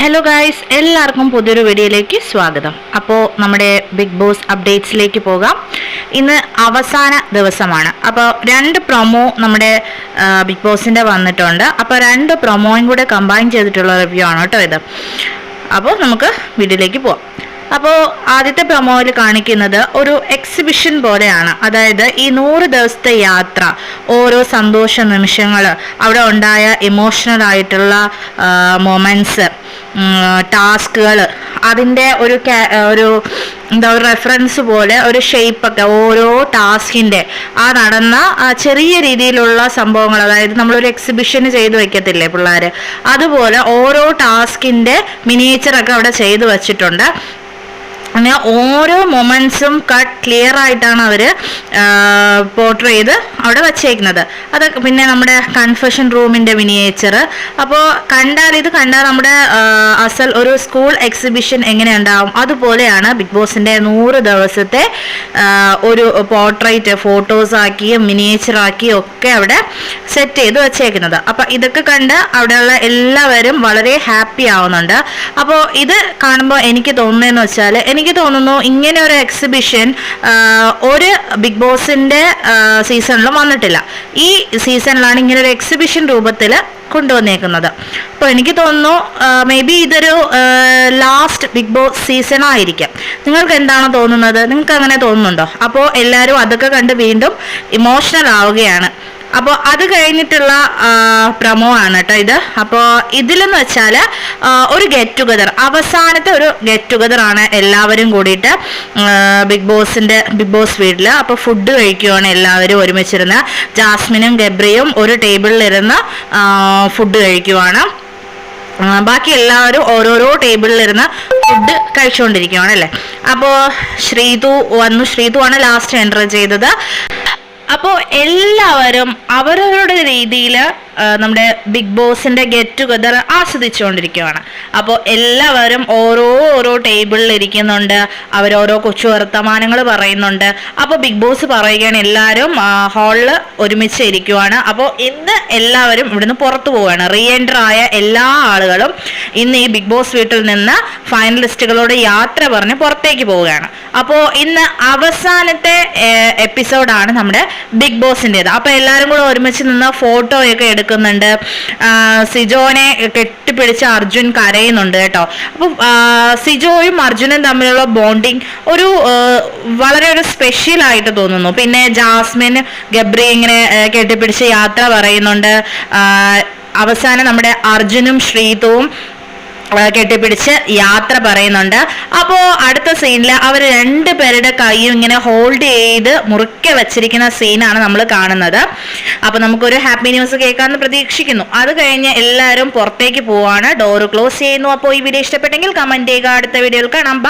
Hello guys, എല്ലാവർക്കും പുതിയൊരു വീഡിയോയിലേക്ക് സ്വാഗതം. അപ്പോൾ നമ്മുടെ ബിഗ് ബോസ് അപ്ഡേറ്റ്സിലേക്ക് പോകാം. ഇന്ന് അവസാന ദിവസമാണ്. അപ്പോൾ 2 പ്രൊമോ നമ്മുടെ ബിഗ് ബോസിൻ്റെ വന്നിട്ടുണ്ട്. അപ്പോൾ 2 പ്രൊമോയും കൂടെ കമ്പൈൻ ചെയ്തിട്ടുള്ള റിവ്യൂ ആണ് കേട്ടോ ഇത്. അപ്പോൾ നമുക്ക് വീഡിയോയിലേക്ക് പോവാം. അപ്പോൾ ആദ്യത്തെ പ്രൊമോയിൽ കാണിക്കുന്നത് ഒരു എക്സിബിഷൻ പോലെയാണ്. അതായത് ഈ 100 ദിവസത്തെ യാത്ര, ഓരോ സന്തോഷ നിമിഷങ്ങൾ, അവിടെ ഉണ്ടായ ഇമോഷണൽ ആയിട്ടുള്ള മൊമെൻറ്റ്സ്, ടാസ്കുകൾ, അതിൻ്റെ ഒരു എന്താ ഒരു റെഫറൻസ് പോലെ ഒരു ഷേപ്പൊക്കെ ഓരോ ടാസ്കിൻ്റെ ആ നടന്ന ചെറിയ രീതിയിലുള്ള സംഭവങ്ങൾ, അതായത് നമ്മളൊരു എക്സിബിഷന് ചെയ്ത് വെക്കത്തില്ലേ പിള്ളേർ, അതുപോലെ ഓരോ ടാസ്കിൻ്റെ മിനിയേച്ചറൊക്കെ അവിടെ ചെയ്തു വച്ചിട്ടുണ്ട്. അങ്ങനെ ഓരോ മൊമെൻറ്റ്സും ക്ലിയർ ആയിട്ടാണ് അവർ പോർട്രേ ചെയ്ത് അവിടെ വച്ചേക്കുന്നത്. അതൊക്കെ പിന്നെ നമ്മുടെ കൺഫെഷൻ റൂമിൻ്റെ മിനിയേച്ചർ. അപ്പോൾ ഇത് കണ്ടാൽ നമ്മുടെ അസൽ ഒരു സ്കൂൾ എക്സിബിഷൻ എങ്ങനെ ഉണ്ടാവും അതുപോലെയാണ് ബിഗ് ബോസിൻ്റെ 100 ദിവസത്തെ ഒരു പോർട്രേറ്റ് ഫോട്ടോസാക്കിയും മിനിയേച്ചറാക്കിയും ഒക്കെ അവിടെ സെറ്റ് ചെയ്ത് വച്ചേക്കുന്നത്. അപ്പം ഇതൊക്കെ കണ്ട് അവിടെയുള്ള എല്ലാവരും വളരെ ഹാപ്പി ആവുന്നുണ്ട്. അപ്പോൾ ഇത് കാണുമ്പോൾ എനിക്ക് തോന്നുന്നതെന്ന് വെച്ചാൽ, എനിക്ക് തോന്നുന്നു ഇങ്ങനെ ഒരു എക്സിബിഷൻ ഒരു ബിഗ് ബോസിന്റെ സീസണിലും വന്നിട്ടില്ല. ഈ സീസണിലാണ് ഇങ്ങനെ ഒരു എക്സിബിഷൻ രൂപത്തിൽ കൊണ്ടുവന്നേക്കുന്നത്. അപ്പോൾ എനിക്ക് തോന്നുന്നു മേ ബി ഇതൊരു ലാസ്റ്റ് ബിഗ് ബോസ് സീസൺ ആയിരിക്കാം. നിങ്ങൾക്ക് എന്താണ് തോന്നുന്നത്? നിങ്ങൾക്ക് അങ്ങനെ തോന്നുന്നുണ്ടോ? അപ്പോൾ എല്ലാവരും അതൊക്കെ കണ്ട് വീണ്ടും ഇമോഷണൽ ആവുകയാണ്. അപ്പോൾ അത് കഴിഞ്ഞിട്ടുള്ള പ്രമോ ആണ് കേട്ടോ ഇത്. അപ്പോൾ ഇതിലെന്ന് വെച്ചാൽ ഒരു ഗെറ്റ് ടുഗദർ, അവസാനത്തെ ഒരു ഗെറ്റ് ടുഗദർ ആണ്. എല്ലാവരും കൂടിയിട്ട് ബിഗ് ബോസ് വീട്ടിൽ അപ്പോൾ ഫുഡ് കഴിക്കുവാണ്. എല്ലാവരും ഒരുമിച്ചിരുന്ന് ജാസ്മിനും ഗബ്രിയും ഒരു ടേബിളിലിരുന്ന് ഫുഡ് കഴിക്കുവാണ്. ബാക്കി എല്ലാവരും ഓരോരോ ടേബിളിലിരുന്ന് ഫുഡ് കഴിച്ചുകൊണ്ടിരിക്കുകയാണ് അല്ലേ. അപ്പോൾ ശ്രീതു ആണ് ലാസ്റ്റ് എൻ്റർ ചെയ്തത്. അപ്പോൾ എല്ലാവരും അവരവരുടെ രീതിയിൽ നമ്മുടെ ബിഗ് ബോസിൻ്റെ ഗെറ്റ് ടുഗദർ ആസ്വദിച്ചുകൊണ്ടിരിക്കുകയാണ്. അപ്പോൾ എല്ലാവരും ഓരോ ടേബിളിൽ ഇരിക്കുന്നുണ്ട്, അവരോരോ കൊച്ചു വർത്തമാനങ്ങൾ പറയുന്നുണ്ട്. അപ്പോൾ ബിഗ് ബോസ് പറയുകയാണ് എല്ലാവരും ഹാളിൽ ഒരുമിച്ച് ഇരിക്കുവാണ്. അപ്പോൾ ഇന്ന് എല്ലാവരും ഇവിടുന്ന് പുറത്തു പോവുകയാണ്. റീ എൻറ്റർ ആയ എല്ലാ ആളുകളും ഇന്ന് ഈ ബിഗ് ബോസ് വീട്ടിൽ നിന്ന് ഫൈനലിസ്റ്റുകളോട് യാത്ര പറഞ്ഞ് പുറത്തേക്ക് പോവുകയാണ്. അപ്പോൾ ഇന്ന് അവസാനത്തെ എപ്പിസോഡാണ് നമ്മുടെ ബിഗ് ബോസിൻ്റെത്. അപ്പോൾ എല്ലാവരും കൂടെ ഒരുമിച്ച് നിന്ന് ഫോട്ടോയൊക്കെ എടുക്കുന്നുണ്ട്. സിജോനെ കെട്ടിപ്പിടിച്ച് അർജുൻ കരയുന്നുണ്ട് കേട്ടോ. അപ്പോൾ സിജോയും അർജുനും തമ്മിലുള്ള ബോണ്ടിങ് വളരെ ഒരു സ്പെഷ്യൽ ആയിട്ട് തോന്നുന്നു. പിന്നെ ജാസ്മിൻ ഗബ്രി ഇങ്ങനെ കെട്ടിപ്പിടിച്ച് യാത്ര പറയുന്നുണ്ട്. അവസാനം നമ്മുടെ അർജുനും ശ്രീതുവും കെട്ടിപ്പിടിച്ച് യാത്ര പറയുന്നുണ്ട്. അപ്പോൾ അടുത്ത സീനിൽ അവർ 2 പേരുടെ കൈയും ഇങ്ങനെ ഹോൾഡ് ചെയ്ത് മുറുക്കെ വെച്ചിരിക്കുന്ന സീനാണ് നമ്മൾ കാണുന്നത്. അപ്പോൾ നമുക്കൊരു ഹാപ്പി ന്യൂസ് കേൾക്കാമെന്ന് പ്രതീക്ഷിക്കുന്നു. അത് കഴിഞ്ഞ് എല്ലാവരും പുറത്തേക്ക് പോവാണ്, ഡോറ് ക്ലോസ് ചെയ്യുന്നു. അപ്പോൾ ഈ വീഡിയോ ഇഷ്ടപ്പെട്ടെങ്കിൽ കമൻറ്റ് ചെയ്യുക. അടുത്ത വീഡിയോയിൽ കാണാം.